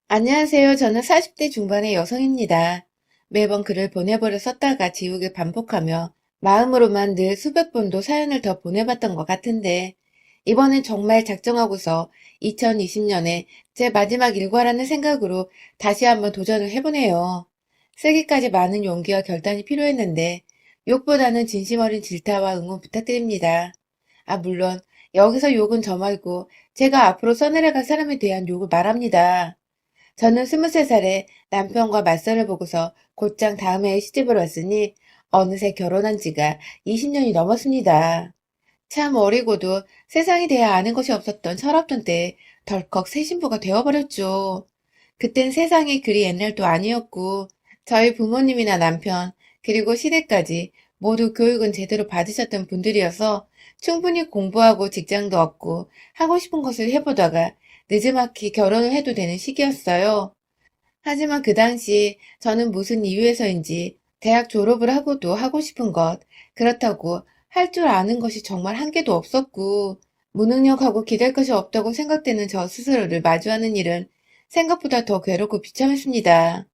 안녕하세요. 저는 40대 중반의 여성입니다. 매번 글을 보내버려 썼다가 지우개 반복하며 마음으로만 늘 수백 번도 사연을 더 보내봤던 것 같은데 이번엔 정말 작정하고서 2020년에 제 마지막 일과라는 생각으로 다시 한번 도전을 해보네요. 쓰기까지 많은 용기와 결단이 필요했는데 욕보다는 진심 어린 질타와 응원 부탁드립니다. 물론 여기서 욕은 저 말고 제가 앞으로 써내려갈 사람에 대한 욕을 말합니다. 저는 23살에 남편과 맞선을 보고서 곧장 다음 해에 시집을 왔으니 어느새 결혼한 지가 20년이 넘었습니다. 참 어리고도 세상에 대해 아는 것이 없었던 철없던 때에 덜컥 새 신부가 되어버렸죠. 그땐 세상이 그리 옛날도 아니었고 저희 부모님이나 남편 그리고 시댁까지 모두 교육은 제대로 받으셨던 분들이어서 충분히 공부하고 직장도 얻고 하고 싶은 것을 해보다가 느지막이 결혼을 해도 되는 시기였어요. 하지만 그 당시 저는 무슨 이유에서인지 대학 졸업을 하고도 하고 싶은 것, 그렇다고 할 줄 아는 것이 정말 한 개도 없었고, 무능력하고 기댈 것이 없다고 생각되는 저 스스로를 마주하는 일은 생각보다 더 괴롭고 비참했습니다.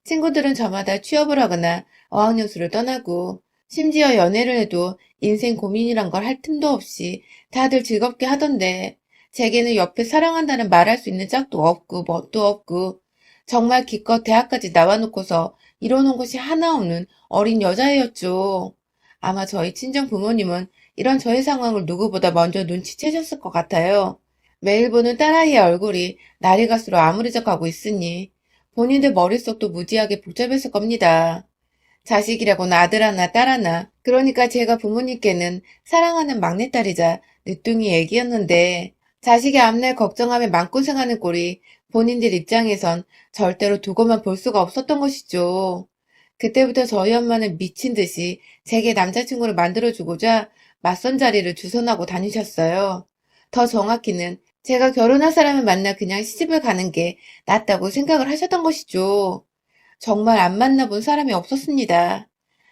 친구들은 저마다 취업을 하거나 어학연수를 떠나고, 심지어 연애를 해도 인생 고민이란 걸 할 틈도 없이 다들 즐겁게 하던데, 제게는 옆에 사랑한다는 말할 수 있는 짝도 없고, 뭣도 없고, 정말 기껏 대학까지 나와놓고서 이뤄놓은 것이 하나 없는 어린 여자애였죠. 아마 저희 친정 부모님은 이런 저의 상황을 누구보다 먼저 눈치채셨을 것 같아요. 매일 보는 딸아이의 얼굴이 날이 갈수록 아무리져가고 있으니 본인들 머릿속도 무지하게 복잡했을 겁니다. 자식이라고는 아들 하나, 딸 하나. 그러니까 제가 부모님께는 사랑하는 막내딸이자 늦둥이 애기였는데 자식의 앞날 걱정하며 맘고생하는 꼴이 본인들 입장에선 절대로 두고만 볼 수가 없었던 것이죠. 그때부터 저희 엄마는 미친 듯이 제게 남자친구를 만들어주고자 맞선 자리를 주선하고 다니셨어요. 더 정확히는 제가 결혼할 사람을 만나 그냥 시집을 가는 게 낫다고 생각을 하셨던 것이죠. 정말 안 만나본 사람이 없었습니다.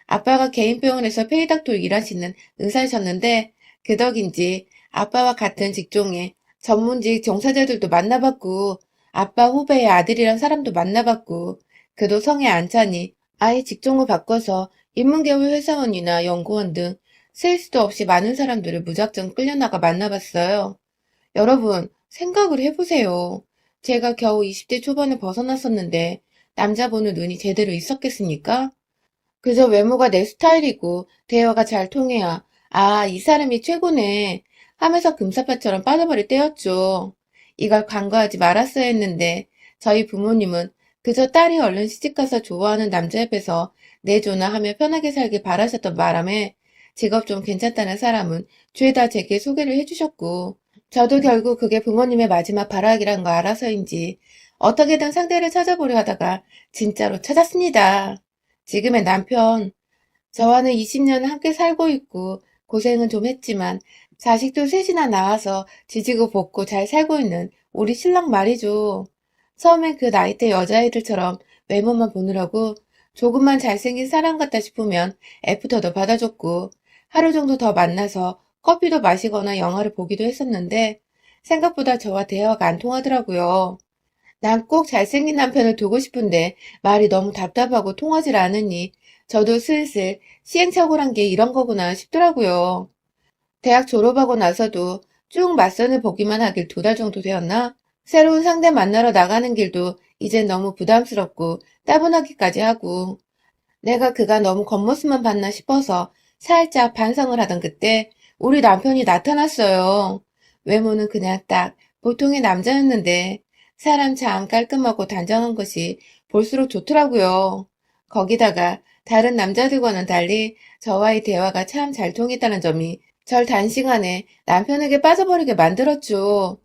아빠가 개인 병원에서 페이닥토 일하시는 의사이셨는데 그 덕인지 아빠와 같은 직종의 전문직 종사자들도 만나봤고 아빠 후배의 아들이란 사람도 만나봤고 그도 성에 안 차니 아예 직종을 바꿔서 인문계열 회사원이나 연구원 등 쓸 수도 없이 많은 사람들을 무작정 끌려나가 만나봤어요. 여러분, 생각을 해보세요. 제가 겨우 20대 초반에 벗어났었는데 남자 보는 눈이 제대로 있었겠습니까? 그저 외모가 내 스타일이고 대화가 잘 통해야 이 사람이 최고네 하면서 금사빠처럼 빠져버릴 때였죠. 이걸 간과하지 말았어야 했는데 저희 부모님은 그저 딸이 얼른 시집가서 좋아하는 남자 옆에서 내조나 하며 편하게 살길 바라셨던 바람에 직업 좀 괜찮다는 사람은 죄다 제게 소개를 해주셨고 저도 결국 그게 부모님의 마지막 발악이란 거 알아서인지 어떻게든 상대를 찾아보려 하다가 진짜로 찾았습니다. 지금의 남편, 저와는 20년을 함께 살고 있고 고생은 좀 했지만 자식도 셋이나 낳아서 지지고 볶고 잘 살고 있는 우리 신랑 말이죠. 처음엔 그 나이대 여자애들처럼 외모만 보느라고 조금만 잘생긴 사람 같다 싶으면 애프터도 받아줬고 하루 정도 더 만나서 커피도 마시거나 영화를 보기도 했었는데 생각보다 저와 대화가 안 통하더라고요. 난 꼭 잘생긴 남편을 두고 싶은데 말이 너무 답답하고 통하질 않으니 저도 슬슬 시행착오란 게 이런 거구나 싶더라고요. 대학 졸업하고 나서도 쭉 맞선을 보기만 하길 2달 정도 되었나? 새로운 상대 만나러 나가는 길도 이젠 너무 부담스럽고 따분하기까지 하고 내가 그가 너무 겉모습만 봤나 싶어서 살짝 반성을 하던 그때 우리 남편이 나타났어요. 외모는 그냥 딱 보통의 남자였는데 사람 참 깔끔하고 단정한 것이 볼수록 좋더라고요. 거기다가 다른 남자들과는 달리 저와의 대화가 참 잘 통했다는 점이 절 단시간에 남편에게 빠져버리게 만들었죠.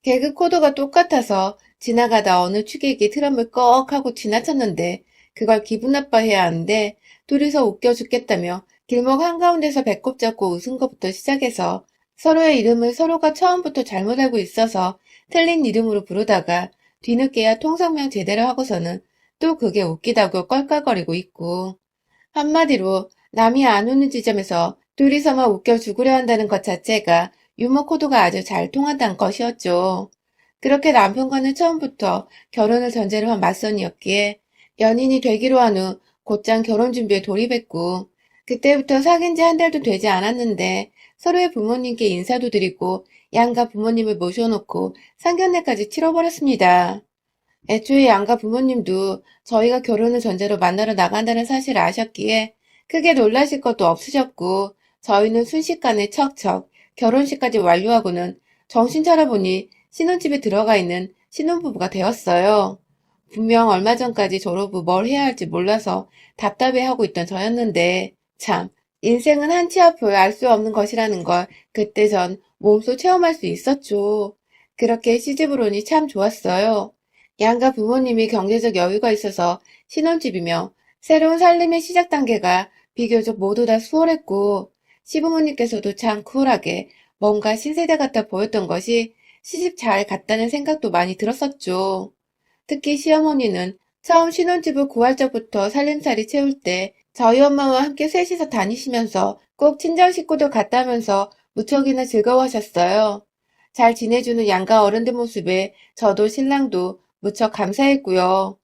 개그 코드가 똑같아서 지나가다 어느 취객이 트럼을 꺽 하고 지나쳤는데 그걸 기분 나빠해야 하는데 둘이서 웃겨 죽겠다며 길목 한가운데서 배꼽 잡고 웃은 것부터 시작해서 서로의 이름을 서로가 처음부터 잘못 알고 있어서 틀린 이름으로 부르다가 뒤늦게야 통성명 제대로 하고서는 또 그게 웃기다고 껄껄거리고 있고 한마디로 남이 안 웃는 지점에서 둘이서만 웃겨 죽으려 한다는 것 자체가 유머 코드가 아주 잘 통한다는 것이었죠. 그렇게 남편과는 처음부터 결혼을 전제로 한 맞선이었기에 연인이 되기로 한 후 곧장 결혼 준비에 돌입했고 그때부터 사귄 지 한 달도 되지 않았는데 서로의 부모님께 인사도 드리고 양가 부모님을 모셔놓고 상견례까지 치러버렸습니다. 애초에 양가 부모님도 저희가 결혼을 전제로 만나러 나간다는 사실을 아셨기에 크게 놀라실 것도 없으셨고 저희는 순식간에 척척 결혼식까지 완료하고는 정신 차려보니 신혼집에 들어가 있는 신혼부부가 되었어요. 분명 얼마 전까지 졸업 후 뭘 해야 할지 몰라서 답답해하고 있던 저였는데 참 인생은 한 치 앞을 알 수 없는 것이라는 걸 그때 전 몸소 체험할 수 있었죠. 그렇게 시집을 오니 참 좋았어요. 양가 부모님이 경제적 여유가 있어서 신혼집이며 새로운 삶의 시작 단계가 비교적 모두 다 수월했고 시부모님께서도 참 쿨하게 뭔가 신세대 같아 보였던 것이 시집 잘 갔다는 생각도 많이 들었었죠. 특히 시어머니는 처음 신혼집을 구할 적부터 살림살이 채울 때 저희 엄마와 함께 셋이서 다니시면서 꼭 친정 식구들 같다면서 무척이나 즐거워하셨어요. 잘 지내주는 양가 어른들 모습에 저도 신랑도 무척 감사했고요.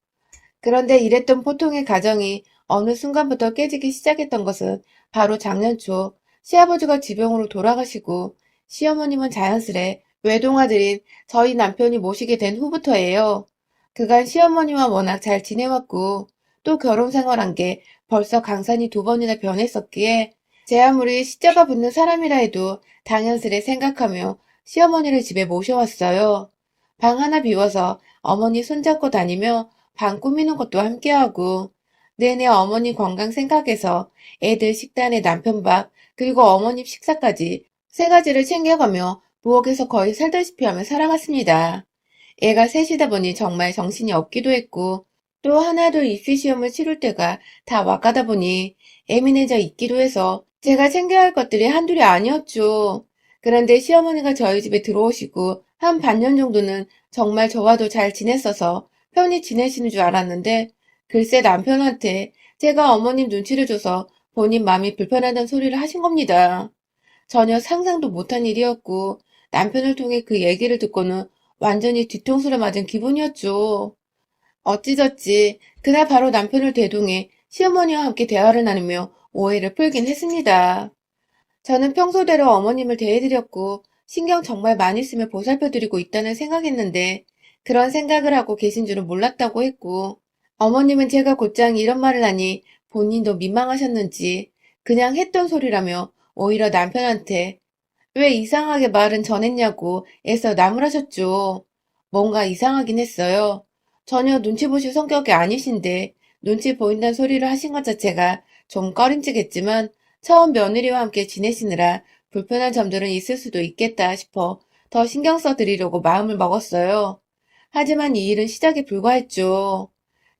그런데 이랬던 보통의 가정이 어느 순간부터 깨지기 시작했던 것은 바로 작년 초 시아버지가 지병으로 돌아가시고 시어머님은 자연스레 외동아들인 저희 남편이 모시게 된 후부터예요. 그간 시어머니와 워낙 잘 지내왔고 또 결혼 생활한 게 벌써 강산이 두 번이나 변했었기에 제 아무리 시자가 붙는 사람이라 해도 당연스레 생각하며 시어머니를 집에 모셔왔어요. 방 하나 비워서 어머니 손잡고 다니며 방 꾸미는 것도 함께하고 내내 어머니 건강 생각해서 애들 식단에 남편 밥 그리고 어머님 식사까지 세 가지를 챙겨가며 부엌에서 거의 살다시피 하며 살아갔습니다. 애가 셋이다 보니 정말 정신이 없기도 했고 또 하나둘 입시 시험을 치를 때가 다 와가다 보니 예민해져 있기도 해서 제가 챙겨야 할 것들이 한둘이 아니었죠. 그런데 시어머니가 저희 집에 들어오시고 한 반년 정도는 정말 저와도 잘 지냈어서 편히 지내시는 줄 알았는데 글쎄 남편한테 제가 어머님 눈치를 줘서 본인 마음이 불편하다는 소리를 하신 겁니다. 전혀 상상도 못한 일이었고 남편을 통해 그 얘기를 듣고는 완전히 뒤통수를 맞은 기분이었죠. 어찌저찌 그날 바로 남편을 대동해 시어머니와 함께 대화를 나누며 오해를 풀긴 했습니다. 저는 평소대로 어머님을 대해드렸고 신경 정말 많이 쓰며 보살펴드리고 있다는 생각했는데 그런 생각을 하고 계신 줄은 몰랐다고 했고 어머님은 제가 곧장 이런 말을 하니 본인도 민망하셨는지 그냥 했던 소리라며 오히려 남편한테 왜 이상하게 말은 전했냐고 애써 나무라셨죠. 뭔가 이상하긴 했어요. 전혀 눈치 보실 성격이 아니신데 눈치 보인다는 소리를 하신 것 자체가 좀 꺼림칙했지만 처음 며느리와 함께 지내시느라 불편한 점들은 있을 수도 있겠다 싶어 더 신경 써 드리려고 마음을 먹었어요. 하지만 이 일은 시작에 불과했죠.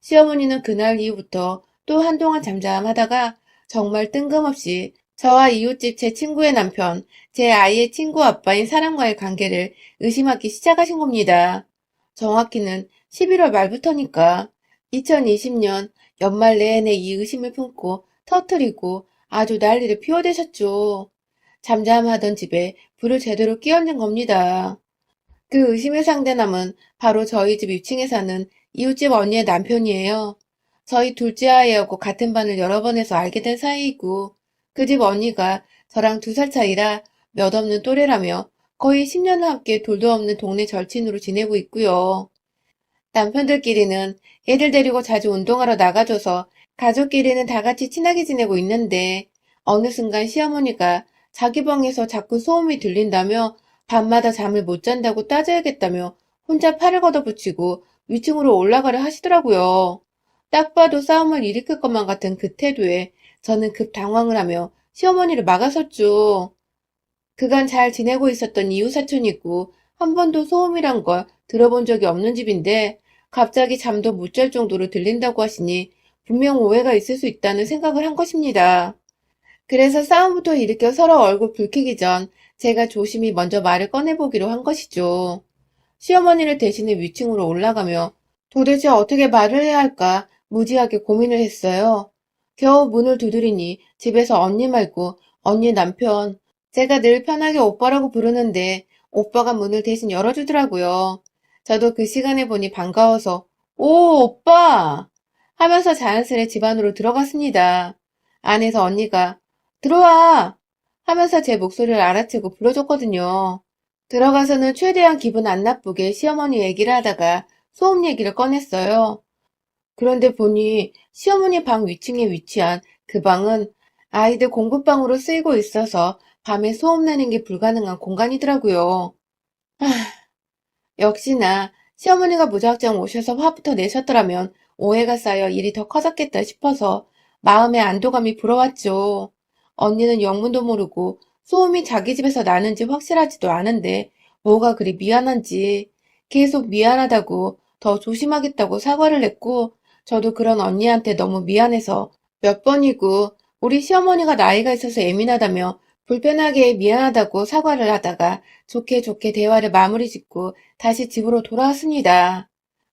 시어머니는 그날 이후부터 또 한동안 잠잠하다가 정말 뜬금없이 저와 이웃집 제 친구의 남편, 제 아이의 친구 아빠인 사람과의 관계를 의심하기 시작하신 겁니다. 정확히는 11월 말부터니까 2020년 연말 내내 이 의심을 품고 터뜨리고 아주 난리를 피워대셨죠. 잠잠하던 집에 불을 제대로 끼얹는 겁니다. 그 의심의 상대남은 바로 저희 집 위층에 사는 이웃집 언니의 남편이에요. 저희 둘째 아이하고 같은 반을 여러 번 해서 알게 된 사이이고 그 집 언니가 저랑 2살 차이라 몇 없는 또래라며 거의 10년을 함께 돌도 없는 동네 절친으로 지내고 있고요. 남편들끼리는 애들 데리고 자주 운동하러 나가줘서 가족끼리는 다 같이 친하게 지내고 있는데 어느 순간 시어머니가 자기 방에서 자꾸 소음이 들린다며 밤마다 잠을 못 잔다고 따져야겠다며 혼자 팔을 걷어붙이고 위층으로 올라가려 하시더라고요. 딱 봐도 싸움을 일으킬 것만 같은 그 태도에 저는 급 당황을 하며 시어머니를 막아섰죠. 그간 잘 지내고 있었던 이웃 사촌이고 한 번도 소음이란 걸 들어본 적이 없는 집인데 갑자기 잠도 못 잘 정도로 들린다고 하시니 분명 오해가 있을 수 있다는 생각을 한 것입니다. 그래서 싸움부터 일으켜 서로 얼굴 붉히기 전 제가 조심히 먼저 말을 꺼내보기로 한 것이죠. 시어머니를 대신해 위층으로 올라가며 도대체 어떻게 말을 해야 할까 무지하게 고민을 했어요. 겨우 문을 두드리니 집에서 언니 말고 언니 남편, 제가 늘 편하게 오빠라고 부르는데 오빠가 문을 대신 열어주더라고요. 저도 그 시간에 보니 반가워서 오, 오빠! 하면서 자연스레 집 안으로 들어갔습니다. 안에서 언니가 들어와! 하면서 제 목소리를 알아채고 불러줬거든요. 들어가서는 최대한 기분 안 나쁘게 시어머니 얘기를 하다가 소음 얘기를 꺼냈어요. 그런데 보니 시어머니 방 위층에 위치한 그 방은 아이들 공부방으로 쓰이고 있어서 밤에 소음 내는 게 불가능한 공간이더라고요. 역시나 시어머니가 무작정 오셔서 화부터 내셨더라면 오해가 쌓여 일이 더 커졌겠다 싶어서 마음의 안도감이 불어왔죠. 언니는 영문도 모르고 소음이 자기 집에서 나는지 확실하지도 않은데 뭐가 그리 미안한지 계속 미안하다고 더 조심하겠다고 사과를 했고 저도 그런 언니한테 너무 미안해서 몇 번이고 우리 시어머니가 나이가 있어서 예민하다며 불편하게 미안하다고 사과를 하다가 좋게 좋게 대화를 마무리 짓고 다시 집으로 돌아왔습니다.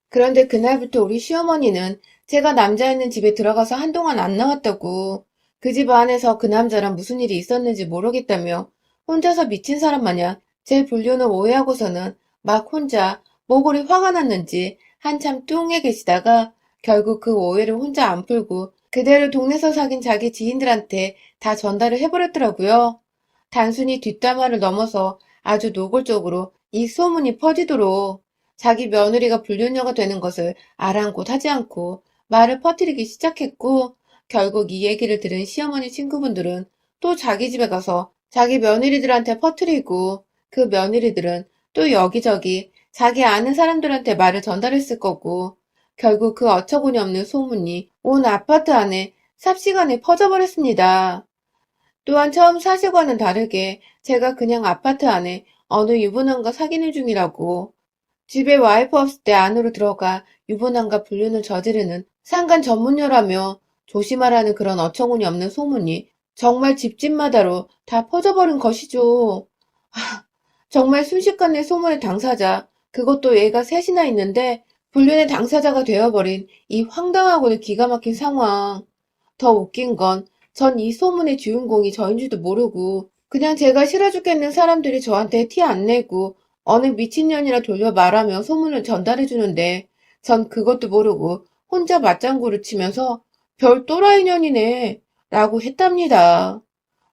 그런데 그날부터 우리 시어머니는 제가 남자 있는 집에 들어가서 한동안 안 나왔다고 그 집 안에서 그 남자랑 무슨 일이 있었는지 모르겠다며 혼자서 미친 사람 마냥 제 불륜을 오해하고서는 막 혼자 뭐 그리 화가 났는지 한참 뚱해 계시다가 결국 그 오해를 혼자 안 풀고 그대로 동네에서 사귄 자기 지인들한테 다 전달을 해버렸더라고요. 단순히 뒷담화를 넘어서 아주 노골적으로 이 소문이 퍼지도록 자기 며느리가 불륜녀가 되는 것을 아랑곳하지 않고 말을 퍼뜨리기 시작했고 결국 이 얘기를 들은 시어머니 친구분들은 또 자기 집에 가서 자기 며느리들한테 퍼뜨리고 그 며느리들은 또 여기저기 자기 아는 사람들한테 말을 전달했을 거고 결국 그 어처구니 없는 소문이 온 아파트 안에 삽시간에 퍼져버렸습니다. 또한 처음 사실과는 다르게 제가 그냥 아파트 안에 어느 유부남과 사귀는 중이라고 집에 와이프 없을 때 안으로 들어가 유부남과 불륜을 저지르는 상간 전문녀라며 조심하라는 그런 어처구니 없는 소문이 정말 집집마다로 다 퍼져버린 것이죠. 정말 순식간에 소문의 당사자, 그것도 애가 셋이나 있는데 불륜의 당사자가 되어버린 이 황당하고도 기가 막힌 상황. 더 웃긴 건 전 이 소문의 주인공이 저인 줄도 모르고 그냥 제가 싫어 죽겠는 사람들이 저한테 티 안 내고 어느 미친년이라 돌려 말하며 소문을 전달해 주는데 전 그것도 모르고 혼자 맞장구를 치면서 별 또라이년이네 라고 했답니다.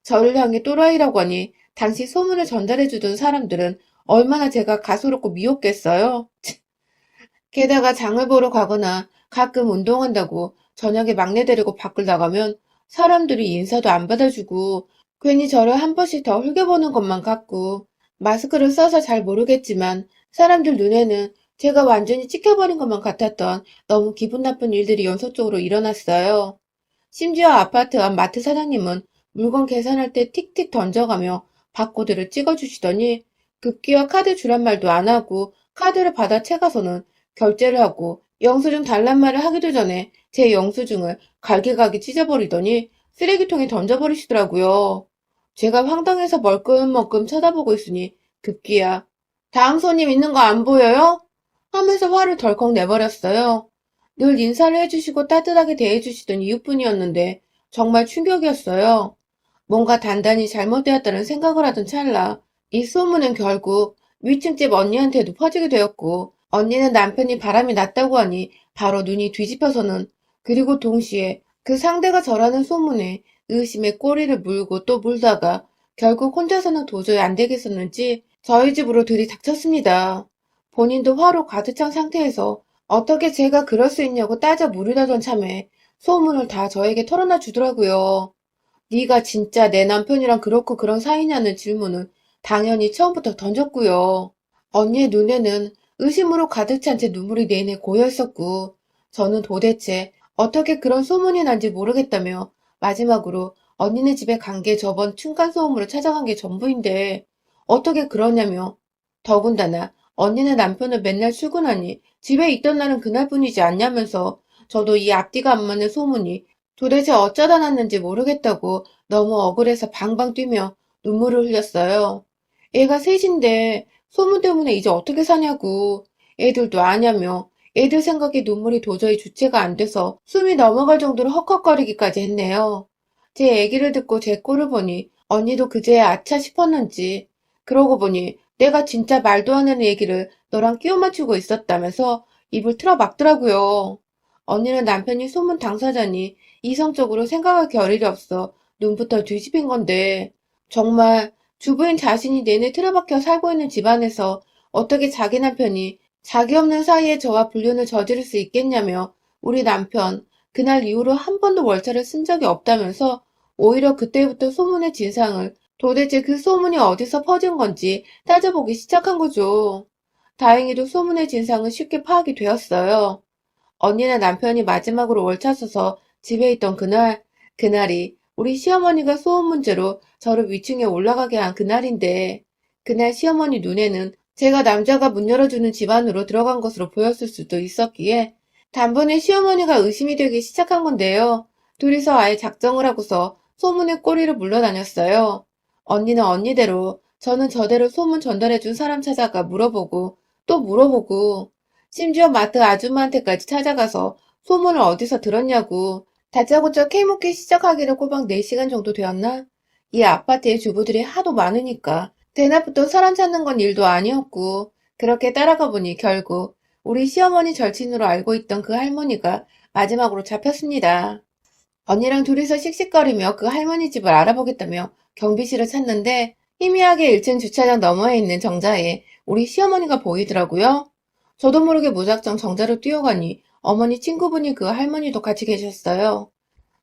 저를 향해 또라이라고 하니 당시 소문을 전달해 주던 사람들은 얼마나 제가 가소롭고 미웠겠어요. 게다가 장을 보러 가거나 가끔 운동한다고 저녁에 막내 데리고 밖을 나가면 사람들이 인사도 안 받아주고 괜히 저를 한 번씩 더 흘겨보는 것만 같고 마스크를 써서 잘 모르겠지만 사람들 눈에는 제가 완전히 찍혀버린 것만 같았던 너무 기분 나쁜 일들이 연속적으로 일어났어요. 심지어 아파트 앞 마트 사장님은 물건 계산할 때 틱틱 던져가며 바코드를 찍어주시더니 급기야 카드 주란 말도 안 하고 카드를 받아 채가서는 결제를 하고 영수증 달란 말을 하기도 전에 제 영수증을 갈기갈기 찢어버리더니 쓰레기통에 던져버리시더라고요. 제가 황당해서 멀끔멀끔 쳐다보고 있으니 급기야 다음 손님 있는 거 안 보여요? 하면서 화를 덜컥 내버렸어요. 늘 인사를 해주시고 따뜻하게 대해주시던 이웃분이었는데 정말 충격이었어요. 뭔가 단단히 잘못되었다는 생각을 하던 찰나 이 소문은 결국 위층집 언니한테도 퍼지게 되었고 언니는 남편이 바람이 났다고 하니 바로 눈이 뒤집혀서는 그리고 동시에 그 상대가 저라는 소문에 의심의 꼬리를 물고 또 물다가 결국 혼자서는 도저히 안 되겠었는지 저희 집으로 들이닥쳤습니다. 본인도 화로 가득 찬 상태에서 어떻게 제가 그럴 수 있냐고 따져 물으려던 참에 소문을 다 저에게 털어놔 주더라고요. 네가 진짜 내 남편이랑 그렇고 그런 사이냐는 질문은 당연히 처음부터 던졌고요. 언니의 눈에는 의심으로 가득 찬 채 눈물이 내내 고여 있었고 저는 도대체 어떻게 그런 소문이 난지 모르겠다며 마지막으로 언니네 집에 간 게 저번 층간소음으로 찾아간 게 전부인데 어떻게 그러냐며 더군다나 언니네 남편은 맨날 출근하니 집에 있던 날은 그날뿐이지 않냐면서 저도 이 앞뒤가 안 맞는 소문이 도대체 어쩌다 났는지 모르겠다고 너무 억울해서 방방 뛰며 눈물을 흘렸어요. 애가 셋인데 소문 때문에 이제 어떻게 사냐고. 애들도 아냐며 애들 생각에 눈물이 도저히 주체가 안 돼서 숨이 넘어갈 정도로 헉헉거리기까지 했네요. 제 얘기를 듣고 제 꼴을 보니 언니도 그제야 아차 싶었는지 그러고 보니 내가 진짜 말도 안 되는 얘기를 너랑 끼워 맞추고 있었다면서 입을 틀어 막더라고요. 언니는 남편이 소문 당사자니 이성적으로 생각할 겨를이 없어 눈부터 뒤집힌 건데 정말 주부인 자신이 내내 틀어박혀 살고 있는 집안에서 어떻게 자기 남편이 자기 없는 사이에 저와 불륜을 저지를 수 있겠냐며 우리 남편 그날 이후로 한 번도 월차를 쓴 적이 없다면서 오히려 그때부터 소문의 진상을 도대체 그 소문이 어디서 퍼진 건지 따져보기 시작한 거죠. 다행히도 소문의 진상은 쉽게 파악이 되었어요. 언니네 남편이 마지막으로 월차 써서 집에 있던 그날이 우리 시어머니가 소음 문제로 저를 위층에 올라가게 한 그날인데, 그날 시어머니 눈에는 제가 남자가 문 열어주는 집 안으로 들어간 것으로 보였을 수도 있었기에, 단번에 시어머니가 의심이 되기 시작한 건데요. 둘이서 아예 작정을 하고서 소문의 꼬리를 물러다녔어요. 언니는 언니대로, 저는 저대로 소문 전달해준 사람 찾아가 물어보고, 또 물어보고, 심지어 마트 아줌마한테까지 찾아가서 소문을 어디서 들었냐고 다짜고짜 캐묻기 시작하기로 꼬박 4시간 정도 되었나? 이 아파트에 주부들이 하도 많으니까 대낮부터 사람 찾는 건 일도 아니었고 그렇게 따라가 보니 결국 우리 시어머니 절친으로 알고 있던 그 할머니가 마지막으로 잡혔습니다. 언니랑 둘이서 씩씩거리며 그 할머니 집을 알아보겠다며 경비실을 찾는데 희미하게 1층 주차장 너머에 있는 정자에 우리 시어머니가 보이더라고요. 저도 모르게 무작정 정자로 뛰어가니 어머니 친구분이 그 할머니도 같이 계셨어요.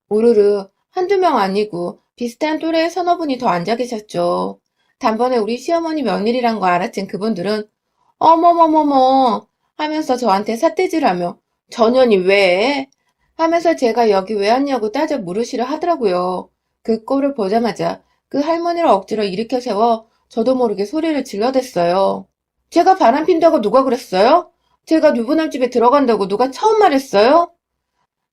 우르르 한두 명 아니고 비슷한 또래의 서너 분이 더 앉아 계셨죠. 단번에 우리 시어머니 며느리란 거 알아챈 그분들은 어머머머머 하면서 저한테 삿대질하며 전현이 왜? 하면서 제가 여기 왜 왔냐고 따져 물으시려 하더라고요. 그 꼴을 보자마자 그 할머니를 억지로 일으켜 세워 저도 모르게 소리를 질러댔어요. 제가 바람핀다고 누가 그랬어요? 제가 누구남 집에 들어간다고 누가 처음 말했어요?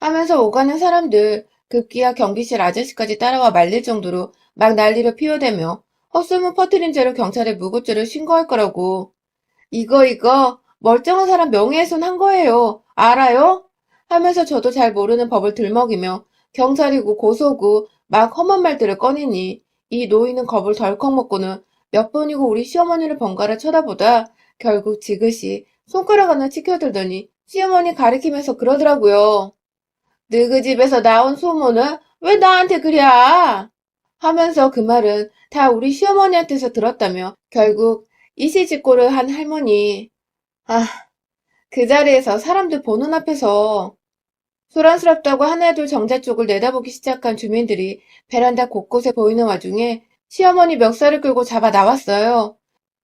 하면서 오가는 사람들 급기야 경비실 아저씨까지 따라와 말릴 정도로 막 난리를 피워대며 헛소문 퍼뜨린 죄로 경찰에 무고죄를 신고할 거라고. 이거 멀쩡한 사람 명예훼손 한 거예요. 알아요? 하면서 저도 잘 모르는 법을 들먹이며 경찰이고 고소고 막 험한 말들을 꺼내니 이 노인은 겁을 덜컥 먹고는 몇 번이고 우리 시어머니를 번갈아 쳐다보다 결국 지그시 손가락 하나 치켜들더니 시어머니 가리키면서 그러더라고요. 너희 집에서 나온 소문은 왜 나한테 그래? 하면서 그 말은 다 우리 시어머니한테서 들었다며 결국 이시직고를 한 할머니. 아, 그 자리에서 사람들 보는 앞에서 소란스럽다고 하나둘 정자 쪽을 내다보기 시작한 주민들이 베란다 곳곳에 보이는 와중에 시어머니 멱살을 끌고 잡아 나왔어요.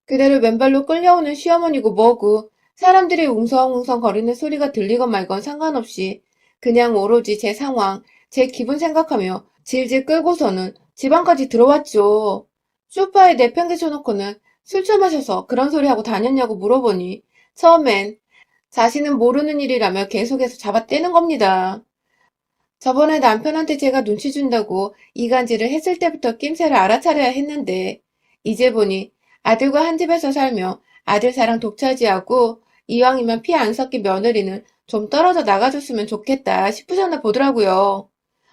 그대로 맨발로 끌려오는 시어머니고 뭐고 사람들이 웅성웅성 거리는 소리가 들리건 말건 상관없이 그냥 오로지 제 상황, 제 기분 생각하며 질질 끌고서는 집 안까지 들어왔죠. 소파에 내팽개쳐놓고는 술 처마셔서 그런 소리 하고 다녔냐고 물어보니 처음엔 자신은 모르는 일이라며 계속해서 잡아떼는 겁니다. 저번에 남편한테 제가 눈치 준다고 이간질을 했을 때부터 낌새를 알아차려야 했는데 이제 보니 아들과 한 집에서 살며 아들 사랑 독차지하고 이왕이면 피 안 섞인 며느리는 좀 떨어져 나가줬으면 좋겠다 싶으셨나 보더라고요.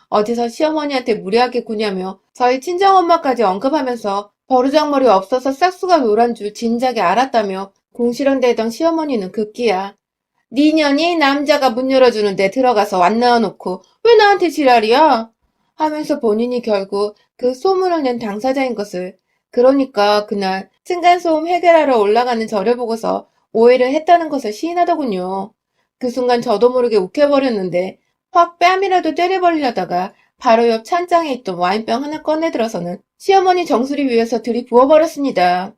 어디서 시어머니한테 무례하게 구냐며 저희 친정엄마까지 언급하면서 버르장머리 없어서 싹수가 노란 줄 진작에 알았다며 궁시렁대던 시어머니는 급기야 니년이 남자가 문 열어주는데 들어가서 안 나와놓고 왜 나한테 지랄이야? 하면서 본인이 결국 그 소문을 낸 당사자인 것을 그러니까 그날 층간소음 해결하러 올라가는 저를 보고서 오해를 했다는 것을 시인하더군요. 그 순간 저도 모르게 욱해버렸는데 확 뺨이라도 때려버리려다가 바로 옆 찬장에 있던 와인병 하나 꺼내들어서는 시어머니 정수리 위에서 들이부어버렸습니다.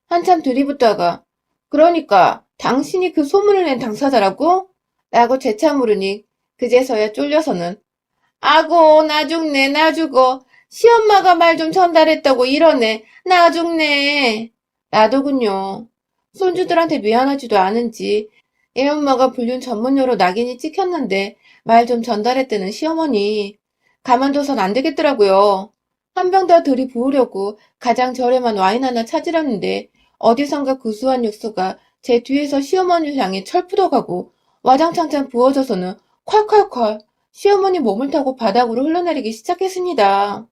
한참 들이붓다가 그러니까 당신이 그 소문을 낸 당사자라고? 라고 재차 물으니 그제서야 쫄려서는 아고 나 죽네 나 죽어 시엄마가 말 좀 전달했다고 이러네 나 죽네 나더군요. 손주들한테 미안하지도 않은지 애엄마가 불륜 전문녀로 낙인이 찍혔는데 말 좀 전달했다는 시어머니 가만둬선 안 되겠더라고요. 한 병 더 들이부으려고 가장 저렴한 와인 하나 찾으려는데 어디선가 구수한 육수가 제 뒤에서 시어머니를 향해 철푸덕하고 와장창창 부어져서는 콸콸콸 시어머니 몸을 타고 바닥으로 흘러내리기 시작했습니다.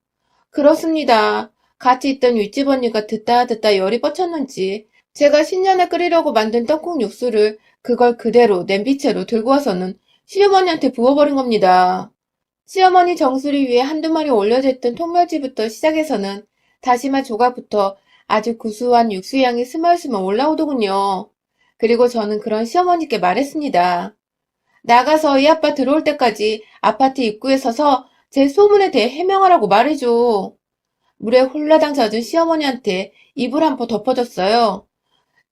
그렇습니다. 같이 있던 윗집 언니가 듣다 열이 뻗쳤는지 제가 신년에 끓이려고 만든 떡국 육수를 그걸 그대로 냄비채로 들고 와서는 시어머니한테 부어버린 겁니다. 시어머니 정수리 위에 한두 마리 올려져 있던 통멸치부터 시작해서는 다시마 조각부터 아주 구수한 육수 향이 스멀스멀 올라오더군요. 그리고 저는 그런 시어머니께 말했습니다. 나가서 이 아빠 들어올 때까지 아파트 입구에 서서 제 소문에 대해 해명하라고 말해줘. 물에 홀라당 젖은 시어머니한테 이불 한 포 덮어줬어요.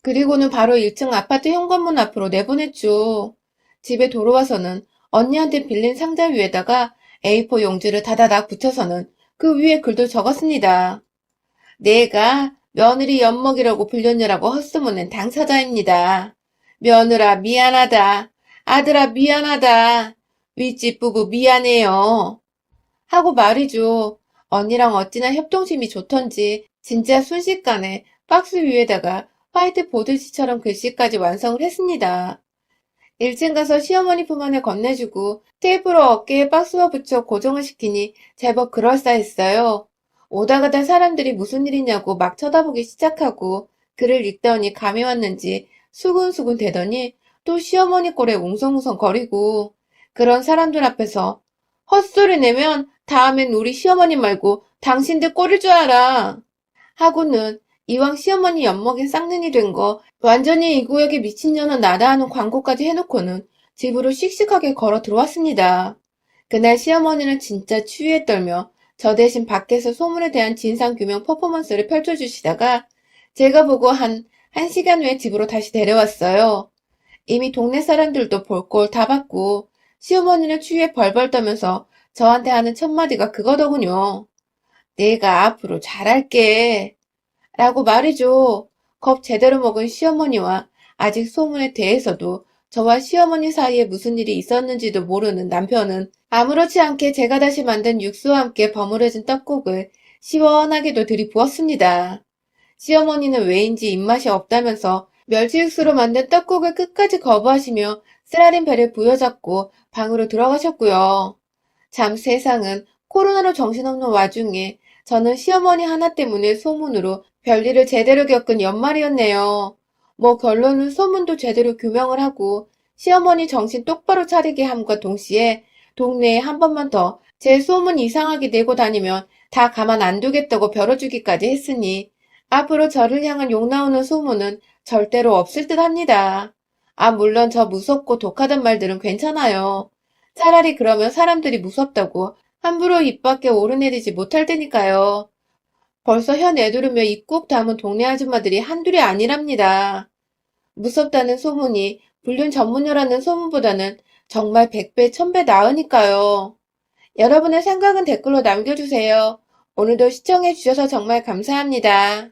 그리고는 바로 1층 아파트 현관문 앞으로 내보냈죠. 집에 돌아와서는 언니한테 빌린 상자 위에다가 A4 용지를 다다닥 붙여서는 그 위에 글도 적었습니다. 내가 며느리 엿먹이라고 불렸냐라고 헛소문낸 당사자입니다. 며느라 미안하다. 아들아 미안하다. 윗집 부부 미안해요. 하고 말이죠. 언니랑 어찌나 협동심이 좋던지 진짜 순식간에 박스 위에다가 화이트보드지처럼 글씨까지 완성을 했습니다. 1층 가서 시어머니 품 안에 건네주고 테이프로 어깨에 박스와 붙여 고정을 시키니 제법 그럴싸했어요. 오다 가다 사람들이 무슨 일이냐고 막 쳐다보기 시작하고 글을 읽더니 감이 왔는지 수근수근 대더니 또 시어머니 꼴에 웅성웅성 거리고 그런 사람들 앞에서 헛소리 내면 다음엔 우리 시어머니 말고 당신들 꼴일 줄 알아. 하고는 이왕 시어머니 엿먹인 쌍년이 된 거 완전히 이 구역에 미친년은 나다 하는 광고까지 해놓고는 집으로 씩씩하게 걸어 들어왔습니다. 그날 시어머니는 진짜 추위에 떨며 저 대신 밖에서 소문에 대한 진상규명 퍼포먼스를 펼쳐주시다가 제가 보고 한 시간 후에 집으로 다시 데려왔어요. 이미 동네 사람들도 볼 꼴 다 봤고 시어머니는 추위에 벌벌 떠면서 저한테 하는 첫마디가 그거더군요. 내가 앞으로 잘할게. 라고 말이죠. 겁 제대로 먹은 시어머니와 아직 소문에 대해서도 저와 시어머니 사이에 무슨 일이 있었는지도 모르는 남편은 아무렇지 않게 제가 다시 만든 육수와 함께 버무려진 떡국을 시원하게도 들이부었습니다. 시어머니는 왜인지 입맛이 없다면서 멸치 육수로 만든 떡국을 끝까지 거부하시며 쓰라린 배를 부여잡고 방으로 들어가셨고요. 참 세상은 코로나로 정신없는 와중에 저는 시어머니 하나 때문에 소문으로 별일을 제대로 겪은 연말이었네요. 뭐 결론은 소문도 제대로 규명을 하고 시어머니 정신 똑바로 차리게 함과 동시에 동네에 한 번만 더 제 소문 이상하게 내고 다니면 다 가만 안 두겠다고 벼러주기까지 했으니 앞으로 저를 향한 욕 나오는 소문은 절대로 없을 듯 합니다. 아, 물론 저 무섭고 독하단 말들은 괜찮아요. 차라리 그러면 사람들이 무섭다고 함부로 입 밖에 오르내리지 못할 테니까요. 벌써 혀 내두르며 입 꾹 다문 동네 아줌마들이 한둘이 아니랍니다. 무섭다는 소문이 불륜 전문녀라는 소문보다는 정말 100배, 1000배 나으니까요. 여러분의 생각은 댓글로 남겨주세요. 오늘도 시청해주셔서 정말 감사합니다.